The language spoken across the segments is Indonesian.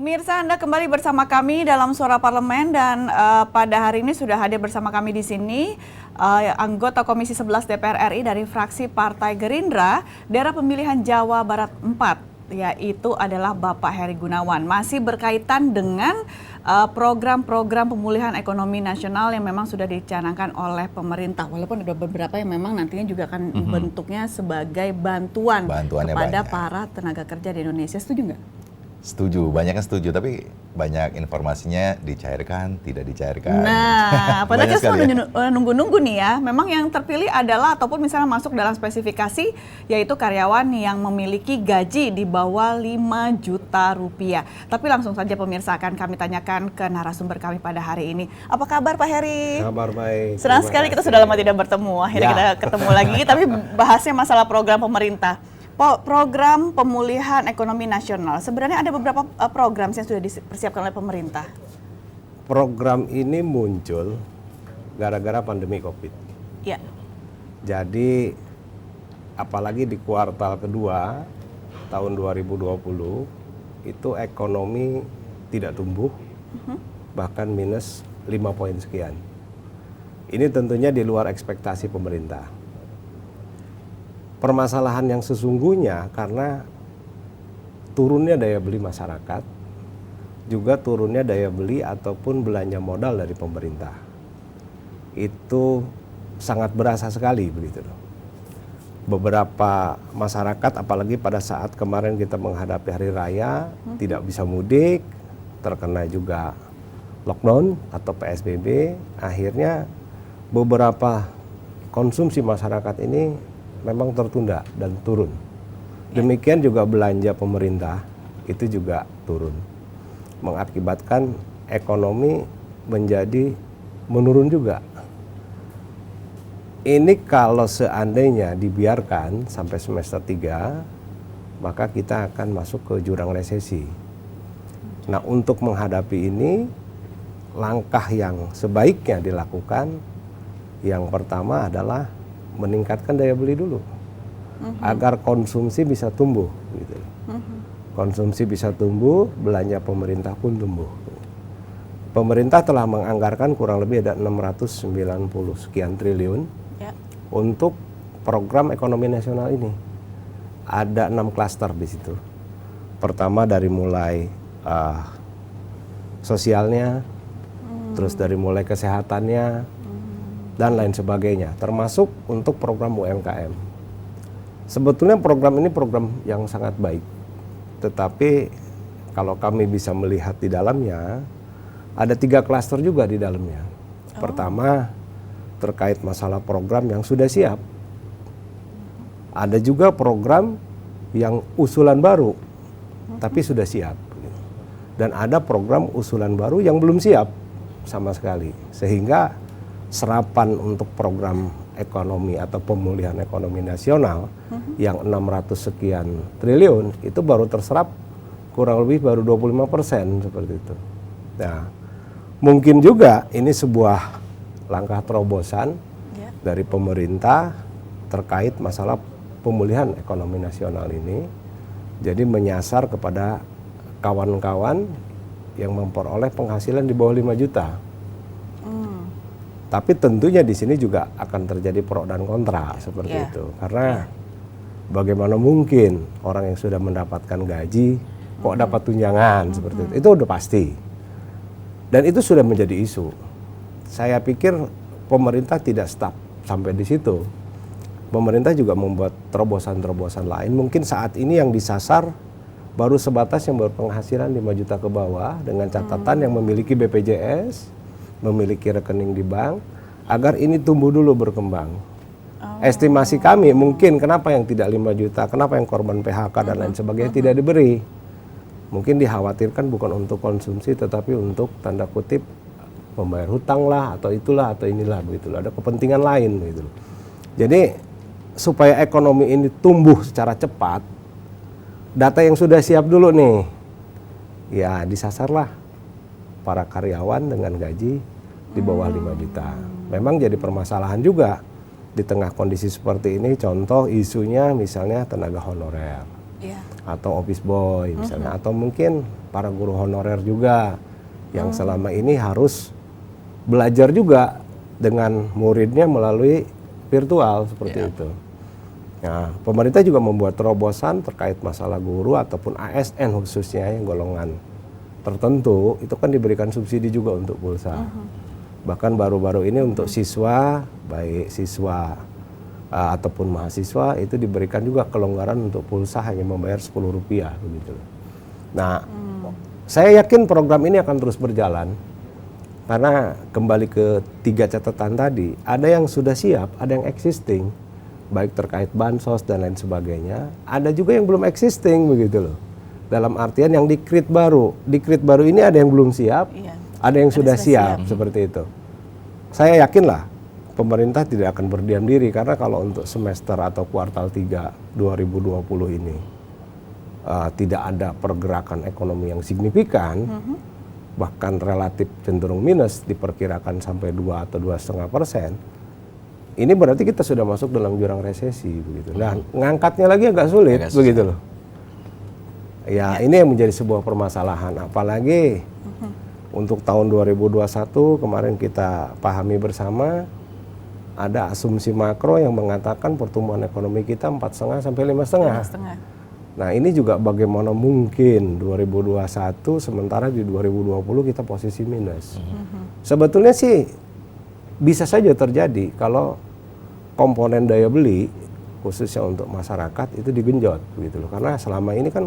Pemirsa, Anda kembali bersama kami dalam Suara Parlemen dan pada hari ini sudah hadir bersama kami di sini anggota Komisi 11 DPR RI dari fraksi Partai Gerindra, daerah pemilihan Jawa Barat 4, yaitu adalah Bapak Heri Gunawan. Masih berkaitan dengan program-program pemulihan ekonomi nasional yang memang sudah dicanangkan oleh pemerintah. Walaupun ada beberapa yang memang nantinya juga akan bentuknya sebagai bantuan kepada para tenaga kerja di Indonesia. Setuju nggak? Setuju, banyak yang setuju, tapi banyak informasinya dicairkan, tidak dicairkan. Nah, padahal kita nunggu-nunggu nih ya. Memang yang terpilih adalah ataupun misalnya masuk dalam spesifikasi yaitu karyawan yang memiliki gaji di bawah 5 juta rupiah. Tapi langsung saja pemirsa akan kami tanyakan ke narasumber kami pada hari ini. Apa kabar Pak Heri? Kabar baik. Senang sekali kita sudah lama tidak bertemu. Akhirnya kita ketemu lagi, tapi bahasnya masalah program pemerintah. Program pemulihan ekonomi nasional. Sebenarnya ada beberapa program yang sudah dipersiapkan oleh pemerintah. Program ini muncul gara-gara pandemi COVID. Ya. Jadi apalagi di kuartal kedua tahun 2020 itu ekonomi tidak tumbuh, bahkan minus 5 poin sekian. Ini tentunya di luar ekspektasi pemerintah. Permasalahan yang sesungguhnya karena turunnya daya beli masyarakat, juga turunnya daya beli ataupun belanja modal dari pemerintah. Itu sangat berasa sekali begitu loh. Beberapa masyarakat apalagi pada saat kemarin kita menghadapi hari raya, tidak bisa mudik, terkena juga lockdown atau PSBB, akhirnya beberapa konsumsi masyarakat ini memang tertunda dan turun. Demikian juga belanja pemerintah itu juga turun. Mengakibatkan ekonomi menjadi menurun juga. Ini kalau seandainya dibiarkan sampai semester 3, maka kita akan masuk ke jurang resesi. Nah, untuk menghadapi ini, langkah yang sebaiknya dilakukan, yang pertama adalah meningkatkan daya beli dulu, agar konsumsi bisa tumbuh. Gitu. Konsumsi bisa tumbuh, belanja pemerintah pun tumbuh. Pemerintah telah menganggarkan kurang lebih ada 690 sekian triliun untuk program ekonomi nasional ini. Ada 6 klaster di situ. Pertama dari mulai sosialnya, terus dari mulai kesehatannya, dan lain sebagainya, termasuk untuk program UMKM. Sebetulnya program ini program yang sangat baik, tetapi kalau kami bisa melihat di dalamnya, ada 3 klaster juga di dalamnya. Pertama, terkait masalah program yang sudah siap. Ada juga program yang usulan baru, tapi sudah siap. Dan ada program usulan baru yang belum siap sama sekali, sehingga serapan untuk program ekonomi atau pemulihan ekonomi nasional yang 600 sekian triliun itu baru terserap kurang lebih baru 25% seperti itu. Nah, mungkin juga ini sebuah langkah terobosan dari pemerintah terkait masalah pemulihan ekonomi nasional ini. Jadi menyasar kepada kawan-kawan yang memperoleh penghasilan di bawah 5 juta. Tapi tentunya di sini juga akan terjadi pro dan kontra seperti itu. Karena bagaimana mungkin orang yang sudah mendapatkan gaji kok dapat tunjangan seperti itu. Itu udah pasti. Dan itu sudah menjadi isu. Saya pikir pemerintah tidak stop sampai di situ. Pemerintah juga membuat terobosan-terobosan lain. Mungkin saat ini yang disasar baru sebatas yang berpenghasilan 5 juta ke bawah dengan catatan yang memiliki BPJS, memiliki rekening di bank, agar ini tumbuh dulu berkembang. Estimasi kami mungkin kenapa yang tidak 5 juta, kenapa yang korban PHK dan lain sebagainya tidak diberi. Mungkin dikhawatirkan bukan untuk konsumsi tetapi untuk tanda kutip membayar hutang lah atau itulah atau inilah begitu. Ada kepentingan lain begitu. Jadi supaya ekonomi ini tumbuh secara cepat, data yang sudah siap dulu nih. Ya disasarlah para karyawan dengan gaji di bawah 5 juta. Memang jadi permasalahan juga di tengah kondisi seperti ini. Contoh isunya misalnya tenaga honorer. Iya. atau office boy misalnya, atau mungkin para guru honorer juga yang selama ini harus belajar juga dengan muridnya melalui virtual seperti itu. Nah, pemerintah juga membuat terobosan terkait masalah guru ataupun ASN khususnya yang golongan tertentu itu kan diberikan subsidi juga untuk pulsa. Bahkan baru-baru ini untuk siswa, baik siswa ataupun mahasiswa itu diberikan juga kelonggaran untuk pulsa hanya membayar Rp10 begitu. Nah, saya yakin program ini akan terus berjalan karena kembali ke 3 catatan tadi, ada yang sudah siap, ada yang existing, baik terkait bansos dan lain sebagainya, ada juga yang belum existing begitu loh. Dalam artian yang di-create baru ini ada yang belum siap, ada yang sudah siap seperti itu. Saya yakinlah pemerintah tidak akan berdiam diri karena kalau untuk semester atau kuartal 3 2020 ini tidak ada pergerakan ekonomi yang signifikan, bahkan relatif cenderung minus, diperkirakan sampai 2 atau 2,5%. Ini berarti kita sudah masuk dalam jurang resesi begitu. Nah, ngangkatnya lagi agak sulit begitu loh. Ya, ini yang menjadi sebuah permasalahan, apalagi untuk tahun 2021 kemarin kita pahami bersama ada asumsi makro yang mengatakan pertumbuhan ekonomi kita 4,5 sampai 5,5. Nah, ini juga bagaimana mungkin 2021 sementara di 2020 kita posisi minus. Sebetulnya sih bisa saja terjadi kalau komponen daya beli khususnya untuk masyarakat itu digenjot begitu loh. Karena selama ini kan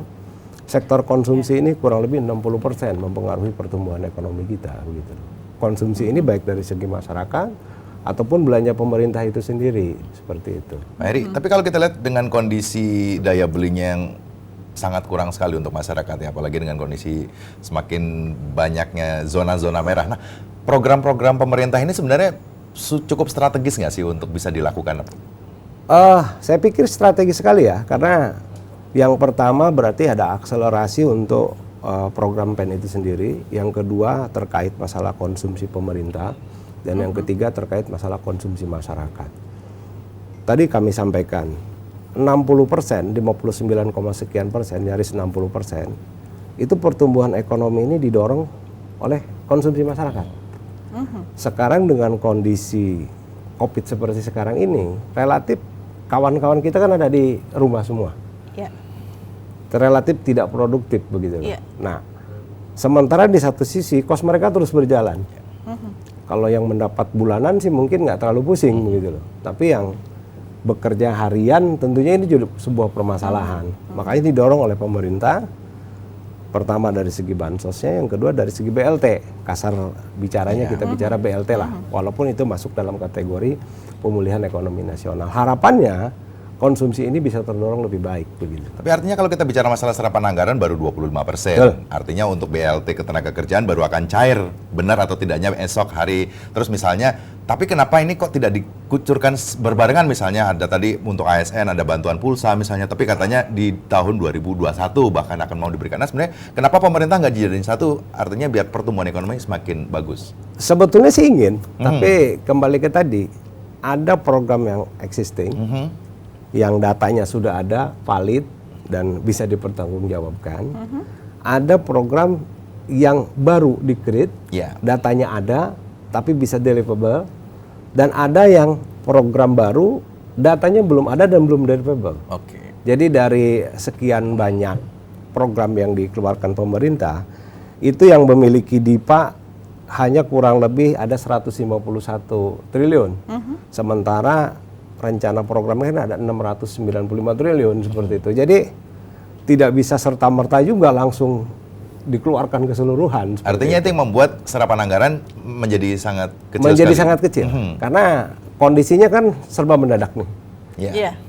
sektor konsumsi ini kurang lebih 60% mempengaruhi pertumbuhan ekonomi kita begitu loh. Konsumsi ini baik dari segi masyarakat ataupun belanja pemerintah itu sendiri seperti itu. Pak Heri, tapi kalau kita lihat dengan kondisi daya belinya yang sangat kurang sekali untuk masyarakat ya, apalagi dengan kondisi semakin banyaknya zona-zona merah. Nah, program-program pemerintah ini sebenarnya cukup strategis nggak sih untuk bisa dilakukan? Saya pikir strategis sekali ya, karena yang pertama berarti ada akselerasi untuk program PEN itu sendiri. Yang kedua terkait masalah konsumsi pemerintah. Dan yang ketiga terkait masalah konsumsi masyarakat. Tadi kami sampaikan 60%, 59, sekian persen, nyaris 60%, itu pertumbuhan ekonomi ini didorong oleh konsumsi masyarakat. Sekarang dengan kondisi COVID seperti sekarang ini, relatif kawan-kawan kita kan ada di rumah semua. Relatif tidak produktif begitu. Nah, sementara di satu sisi kos mereka terus berjalan. Kalau yang mendapat bulanan sih mungkin nggak terlalu pusing begitu loh. Tapi yang bekerja harian tentunya ini juga sebuah permasalahan. Makanya didorong oleh pemerintah. Pertama dari segi bansosnya, yang kedua dari segi BLT. Kasar bicaranya kita bicara BLT lah. Walaupun itu masuk dalam kategori pemulihan ekonomi nasional. Harapannya konsumsi ini bisa terdorong lebih baik begitu. Tapi artinya kalau kita bicara masalah serapan anggaran baru 25%. Artinya untuk BLT ketenagakerjaan baru akan cair, benar atau tidaknya esok hari. Terus misalnya, tapi kenapa ini kok tidak dikucurkan berbarengan, misalnya ada tadi untuk ASN ada bantuan pulsa misalnya, tapi katanya di tahun 2021 bahkan akan mau diberikan. Nah, sebenarnya kenapa pemerintah nggak dijadiin satu, artinya biar pertumbuhan ekonomi semakin bagus? Sebetulnya sih ingin, tapi kembali ke tadi, ada program yang existing, yang datanya sudah ada, valid, dan bisa dipertanggungjawabkan. Ada program yang baru di-create, datanya ada, tapi bisa deliverable. Dan ada yang program baru, datanya belum ada dan belum deliverable. Jadi dari sekian banyak program yang dikeluarkan pemerintah, itu yang memiliki DIPA hanya kurang lebih ada 151 triliun. Sementara rencana programnya ada 695 triliun seperti itu. Jadi tidak bisa serta-merta juga langsung dikeluarkan keseluruhan. Artinya itu yang membuat serapan anggaran menjadi sangat kecil. Menjadi sangat kecil. Karena kondisinya kan serba mendadak nih.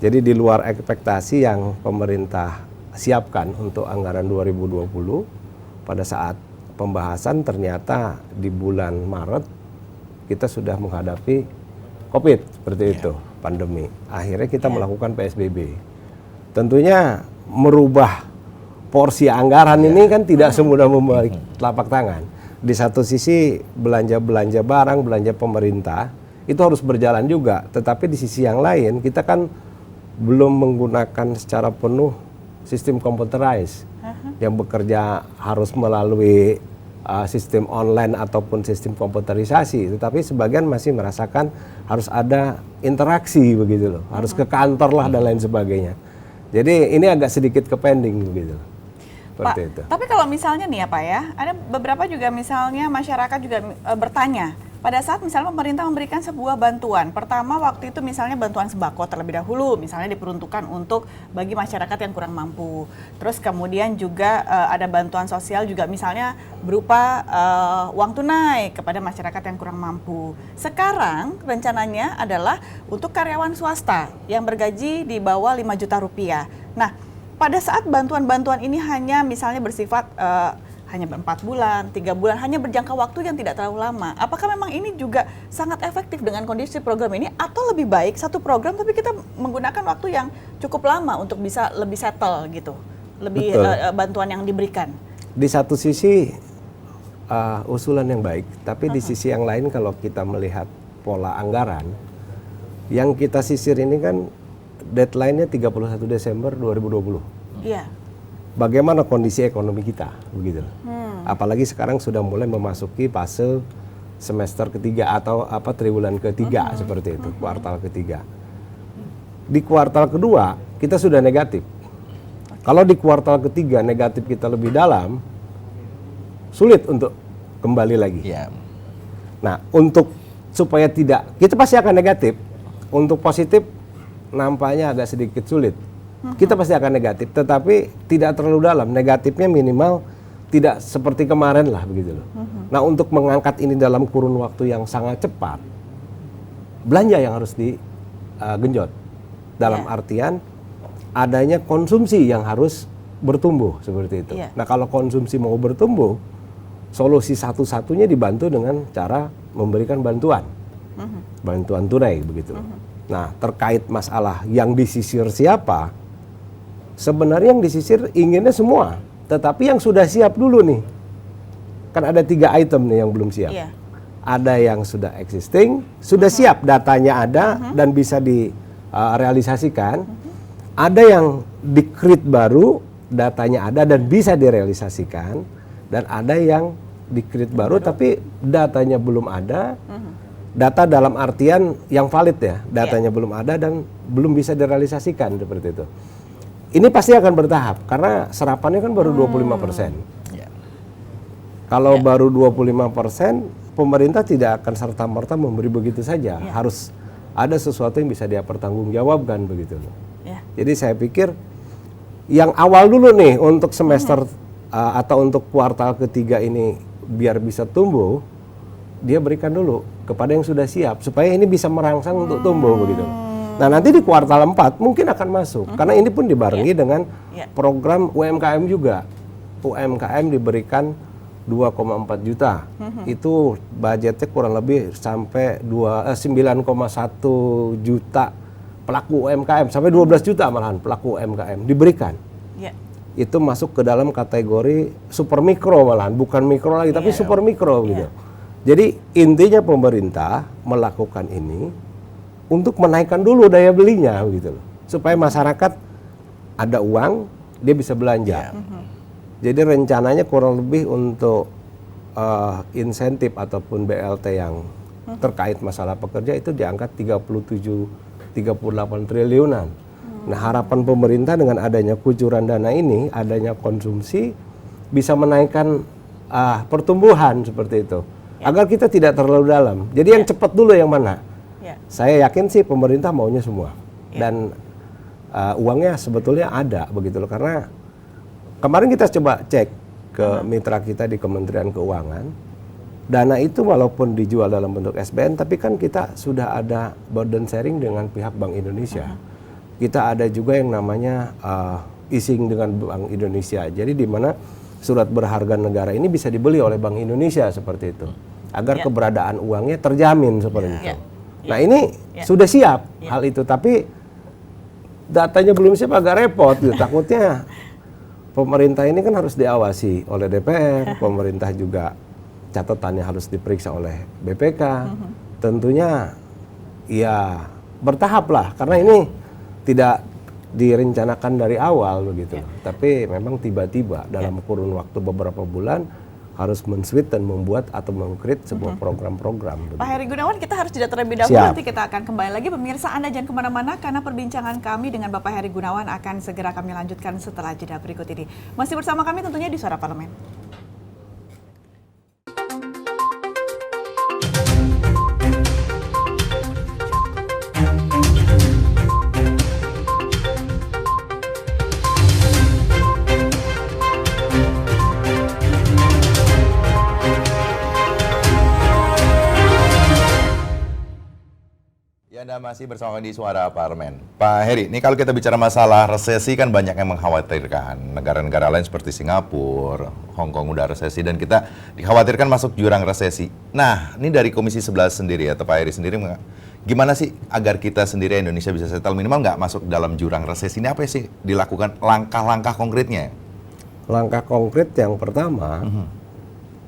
Jadi di luar ekspektasi yang pemerintah siapkan untuk anggaran 2020, pada saat pembahasan ternyata di bulan Maret kita sudah menghadapi COVID seperti itu. Pandemi. Akhirnya kita melakukan PSBB. Tentunya merubah porsi anggaran ini kan tidak semudah membalik telapak tangan. Di satu sisi belanja barang, belanja pemerintah itu harus berjalan juga. Tetapi di sisi yang lain kita kan belum menggunakan secara penuh sistem computerized yang bekerja harus melalui sistem online ataupun sistem komputerisasi, tetapi sebagian masih merasakan harus ada interaksi begitu loh, harus ke kantor lah dan lain sebagainya. Jadi ini agak sedikit ke pending begitu loh. Pak, Itu. tapi kalau misalnya nih ya Pak ya, ada beberapa juga misalnya masyarakat juga bertanya, pada saat misalnya pemerintah memberikan sebuah bantuan, pertama waktu itu misalnya bantuan sembako terlebih dahulu, misalnya diperuntukkan untuk bagi masyarakat yang kurang mampu. Terus kemudian juga ada bantuan sosial juga misalnya berupa uang tunai kepada masyarakat yang kurang mampu. Sekarang rencananya adalah untuk karyawan swasta yang bergaji di bawah 5 juta rupiah. Nah, pada saat bantuan-bantuan ini hanya misalnya bersifat hanya 4 bulan, 3 bulan, hanya berjangka waktu yang tidak terlalu lama. Apakah memang ini juga sangat efektif dengan kondisi program ini, atau lebih baik satu program tapi kita menggunakan waktu yang cukup lama untuk bisa lebih settle gitu, lebih bantuan yang diberikan? Di satu sisi usulan yang baik, tapi di sisi yang lain kalau kita melihat pola anggaran, yang kita sisir ini kan deadline-nya 31 Desember 2020. Iya. Bagaimana kondisi ekonomi kita, begitu. Apalagi sekarang sudah mulai memasuki fase semester ketiga atau triwulan ketiga seperti itu, kuartal ketiga. Di kuartal kedua kita sudah negatif. Kalau di kuartal ketiga negatif kita lebih dalam, sulit untuk kembali lagi. Ya. Nah, untuk supaya tidak, kita pasti akan negatif. Untuk positif nampaknya agak sedikit sulit. Kita pasti akan negatif, tetapi tidak terlalu dalam. Negatifnya minimal tidak seperti kemarin lah begitu loh. Nah, untuk mengangkat ini dalam kurun waktu yang sangat cepat, belanja yang harus digenjot. Dalam artian adanya konsumsi yang harus bertumbuh seperti itu. Nah, kalau konsumsi mau bertumbuh, solusi satu-satunya dibantu dengan cara memberikan bantuan. Bantuan tunai begitu. Nah, terkait masalah yang disisir siapa? Sebenarnya yang disisir inginnya semua, tetapi yang sudah siap dulu nih. Kan ada 3 item nih yang belum siap. Ada yang sudah existing, sudah siap, datanya ada dan bisa direalisasikan. Ada yang di-create baru, datanya ada dan bisa direalisasikan. Dan ada yang di-create baru tapi datanya belum ada. Data dalam artian yang valid ya, datanya belum ada dan belum bisa direalisasikan seperti itu. Ini pasti akan bertahap karena serapannya kan baru 25%. Kalau baru 25%, pemerintah tidak akan serta-merta memberi begitu saja. Harus ada sesuatu yang bisa dia pertanggungjawabkan begitu. Jadi saya pikir yang awal dulu nih untuk semester atau untuk kuartal ketiga ini biar bisa tumbuh, dia berikan dulu kepada yang sudah siap supaya ini bisa merangsang untuk tumbuh begitu. Nah, nanti di kuartal 4 mungkin akan masuk karena ini pun dibarengi dengan program UMKM juga. UMKM diberikan 2,4 juta. Itu budgetnya kurang lebih sampai 9,1 juta pelaku UMKM, sampai 12 juta malahan pelaku UMKM diberikan. Itu masuk ke dalam kategori super mikro malahan, bukan mikro lagi tapi super mikro gitu. Jadi intinya pemerintah melakukan ini untuk menaikkan dulu daya belinya gitu loh. Supaya masyarakat ada uang, dia bisa belanja. Jadi rencananya kurang lebih untuk insentif ataupun BLT yang terkait masalah pekerja itu diangkat 38 triliunan. Nah, harapan pemerintah dengan adanya kucuran dana ini, adanya konsumsi bisa menaikkan pertumbuhan seperti itu. Agar kita tidak terlalu dalam. Jadi yang cepat dulu yang mana? Saya yakin sih pemerintah maunya semua. Dan uangnya sebetulnya ada begitu loh. Karena kemarin kita coba cek ke mitra kita di Kementerian Keuangan. Dana itu walaupun dijual dalam bentuk SBN, tapi kan kita sudah ada burden sharing dengan pihak Bank Indonesia. Kita ada juga yang namanya easing dengan Bank Indonesia. Jadi di mana surat berharga negara ini bisa dibeli oleh Bank Indonesia seperti itu. Agar keberadaan uangnya terjamin seperti itu. Nah, ini sudah siap hal itu, tapi datanya belum siap agak repot gitu. Takutnya pemerintah ini kan harus diawasi oleh DPR, pemerintah juga catatannya harus diperiksa oleh BPK. Tentunya ya bertahap lah, karena ini tidak direncanakan dari awal begitu. Tapi memang tiba-tiba dalam kurun waktu beberapa bulan harus men-switch dan membuat atau meng-create sebuah program-program. Pak Heri Gunawan, kita harus jeda terlebih dahulu. Siap. Nanti kita akan kembali lagi. Pemirsa, Anda jangan kemana-mana karena perbincangan kami dengan Bapak Heri Gunawan akan segera kami lanjutkan setelah jeda berikut ini. Masih bersama kami tentunya di Suara Parlemen. Anda masih bersama di Suara Parlemen. Pak Heri, ini kalau kita bicara masalah resesi kan banyak yang mengkhawatirkan. Negara-negara lain seperti Singapura, Hong Kong udah resesi dan kita dikhawatirkan masuk jurang resesi. Nah, ini dari Komisi 11 sendiri atau Pak Heri sendiri, gimana sih agar kita sendiri Indonesia bisa settle minimal nggak masuk dalam jurang resesi? Ini apa sih dilakukan langkah-langkah konkretnya? Langkah konkret yang pertama,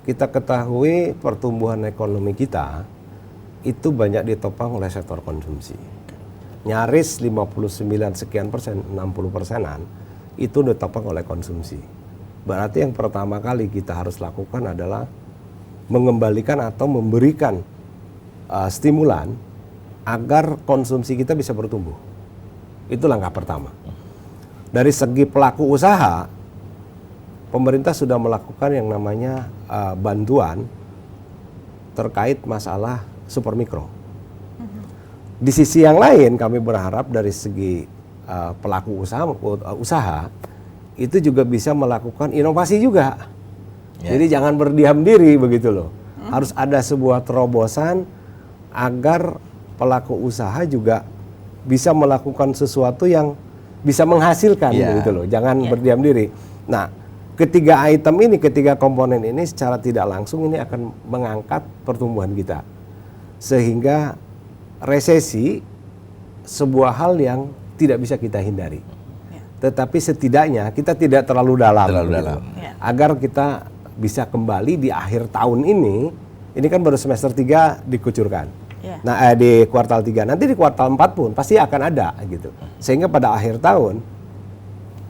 kita ketahui pertumbuhan ekonomi kita itu banyak ditopang oleh sektor konsumsi. Nyaris 59 sekian persen, 60 persenan, itu ditopang oleh konsumsi. Berarti yang pertama kali kita harus lakukan adalah mengembalikan atau memberikan stimulan agar konsumsi kita bisa bertumbuh. Itu langkah pertama. Dari segi pelaku usaha, pemerintah sudah melakukan yang namanya bantuan terkait masalah super mikro. Di sisi yang lain kami berharap dari segi pelaku usaha itu juga bisa melakukan inovasi juga. Jadi jangan berdiam diri begitu loh. Harus ada sebuah terobosan agar pelaku usaha juga bisa melakukan sesuatu yang bisa menghasilkan begitu loh. Jangan berdiam diri. Nah, ketiga komponen ini secara tidak langsung ini akan mengangkat pertumbuhan kita. Sehingga resesi sebuah hal yang tidak bisa kita hindari. Tetapi setidaknya kita tidak terlalu dalam. Agar kita bisa kembali di akhir tahun ini kan baru semester 3 dikucurkan. Nah, di kuartal 3, nanti di kuartal 4 pun pasti akan ada gitu. Sehingga pada akhir tahun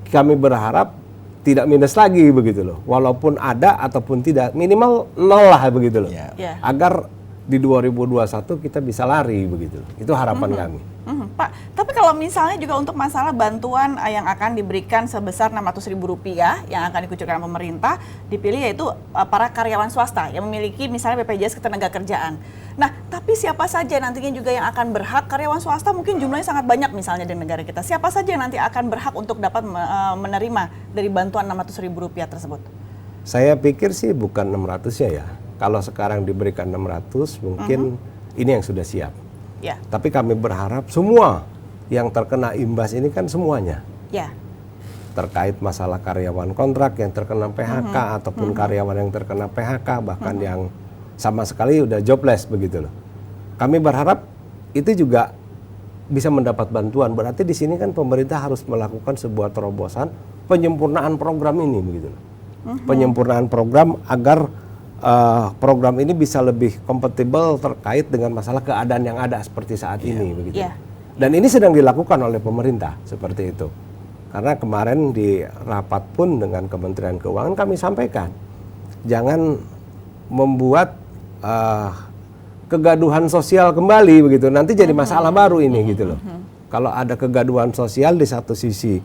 kami berharap tidak minus lagi begitu loh. Walaupun ada ataupun tidak, minimal 0 lah begitu loh. Agar di 2021 kita bisa lari begitu. Itu harapan kami. Pak, tapi kalau misalnya juga untuk masalah bantuan yang akan diberikan sebesar Rp600.000 yang akan dikucurkan pemerintah, dipilih yaitu para karyawan swasta yang memiliki misalnya BPJS Ketenagakerjaan. Nah, tapi siapa saja nantinya juga yang akan berhak? Karyawan swasta mungkin jumlahnya sangat banyak misalnya di negara kita. Siapa saja yang nanti akan berhak untuk dapat menerima dari bantuan Rp600.000 tersebut? Saya pikir sih bukan 600-nya ya. Kalau sekarang diberikan 600 mungkin ini yang sudah siap. Tapi kami berharap semua yang terkena imbas ini kan semuanya. Terkait masalah karyawan kontrak yang terkena PHK ataupun karyawan yang terkena PHK bahkan yang sama sekali udah jobless begitu loh. Kami berharap itu juga bisa mendapat bantuan. Berarti di sini kan pemerintah harus melakukan sebuah terobosan penyempurnaan program ini begitu loh. Penyempurnaan program agar program ini bisa lebih kompatibel terkait dengan masalah keadaan yang ada seperti saat ini begitu. Dan ini sedang dilakukan oleh pemerintah seperti itu. Karena kemarin di rapat pun dengan Kementerian Keuangan kami sampaikan jangan membuat kegaduhan sosial kembali begitu. Nanti jadi masalah baru ini gitu loh. Kalau ada kegaduhan sosial di satu sisi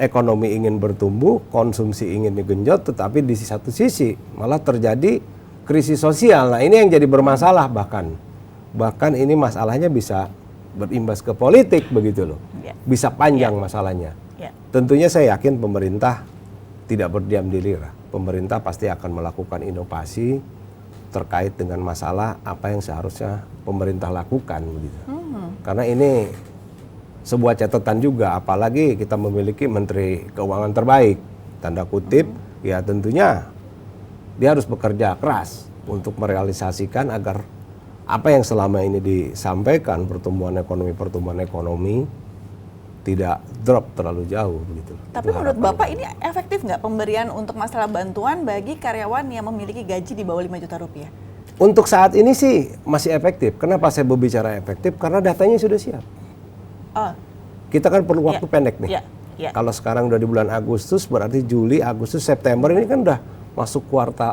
ekonomi ingin bertumbuh, konsumsi ingin digenjot, tetapi di satu sisi malah terjadi krisis sosial. Nah, ini yang jadi bermasalah bahkan ini masalahnya bisa berimbas ke politik begitu loh. Bisa panjang masalahnya. Tentunya saya yakin pemerintah tidak berdiam diri. Pemerintah pasti akan melakukan inovasi terkait dengan masalah apa yang seharusnya pemerintah lakukan begitu. Karena ini sebuah catatan juga, apalagi kita memiliki Menteri Keuangan terbaik, tanda kutip, ya tentunya dia harus bekerja keras untuk merealisasikan agar apa yang selama ini disampaikan pertumbuhan ekonomi tidak drop terlalu jauh begitu. Tapi menurut Bapak ini efektif nggak pemberian untuk masalah bantuan bagi karyawan yang memiliki gaji di bawah 5 juta rupiah? Untuk saat ini sih masih efektif. Kenapa saya berbicara efektif? Karena datanya sudah siap. Kita kan perlu waktu pendek nih. Ya. Ya. Kalau sekarang udah di bulan Agustus, berarti Juli, Agustus, September ini kan udah masuk kuartal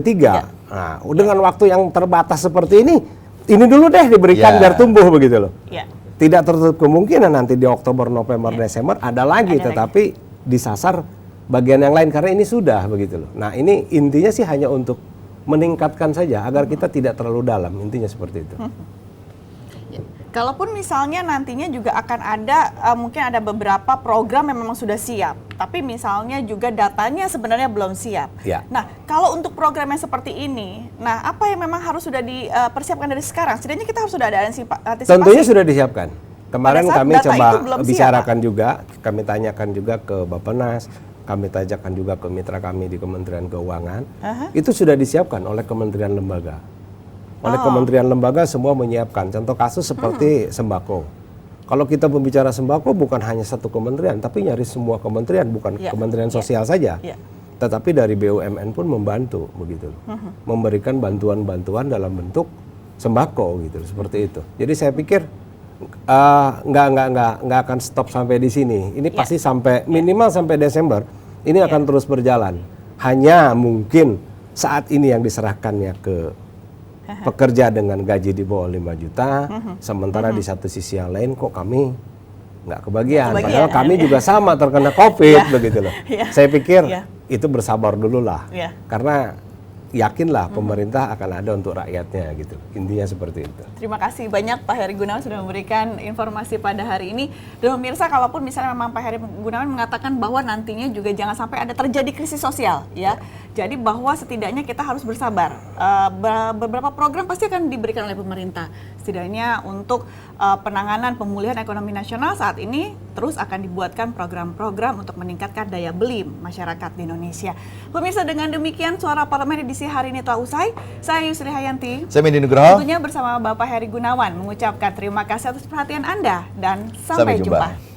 ketiga. Nah, dengan waktu yang terbatas seperti ini dulu deh diberikan biar tumbuh begitu loh. Tidak tertutup kemungkinan nanti di Oktober, November, Desember ada lagi, tetapi disasar bagian yang lain karena ini sudah begitu loh. Nah, ini intinya sih hanya untuk meningkatkan saja agar kita tidak terlalu dalam, intinya seperti itu. Kalaupun misalnya nantinya juga akan ada, mungkin ada beberapa program yang memang sudah siap, tapi misalnya juga datanya sebenarnya belum siap. Ya. Nah, kalau untuk program yang seperti ini, nah apa yang memang harus sudah dipersiapkan dari sekarang? Setidaknya kita harus sudah ada antisipasi. Tentunya sudah disiapkan. Kemarin kami coba bicarakan siap, juga, kami tanyakan juga ke Bappenas, kami tanyakan juga ke mitra kami di Kementerian Keuangan, itu sudah disiapkan oleh kementerian lembaga. Oleh kementerian lembaga semua menyiapkan. Contoh kasus seperti sembako. Kalau kita berbicara sembako bukan hanya satu kementerian, tapi nyaris semua kementerian, bukan kementerian sosial saja. Tetapi dari BUMN pun membantu begitu. Memberikan bantuan-bantuan dalam bentuk sembako gitu, seperti itu. Jadi saya pikir nggak akan stop sampai di sini. Ini pasti sampai minimal sampai Desember. Ini akan terus berjalan. Hanya mungkin saat ini yang diserahkannya ke pekerja dengan gaji di bawah 5 juta, sementara di satu sisi yang lain kok kami nggak kebagian. Padahal kami juga sama terkena COVID begitu loh. Saya pikir itu bersabar dulu lah, karena yakinlah pemerintah akan ada untuk rakyatnya gitu. Intinya seperti itu. Terima kasih banyak Pak Heri Gunawan sudah memberikan informasi pada hari ini. Dan pemirsa, kalaupun misalnya memang Pak Heri Gunawan mengatakan bahwa nantinya juga jangan sampai ada terjadi krisis sosial, ya. Jadi bahwa setidaknya kita harus bersabar. Beberapa program pasti akan diberikan oleh pemerintah. Setidaknya untuk penanganan pemulihan ekonomi nasional saat ini terus akan dibuatkan program-program untuk meningkatkan daya beli masyarakat di Indonesia. Pemirsa, dengan demikian Suara Parlemen edisi hari ini telah usai. Saya Yusri Hayanti. Saya Mendy Nugroho. Tentunya bersama Bapak Heri Gunawan mengucapkan terima kasih atas perhatian Anda dan sampai jumpa.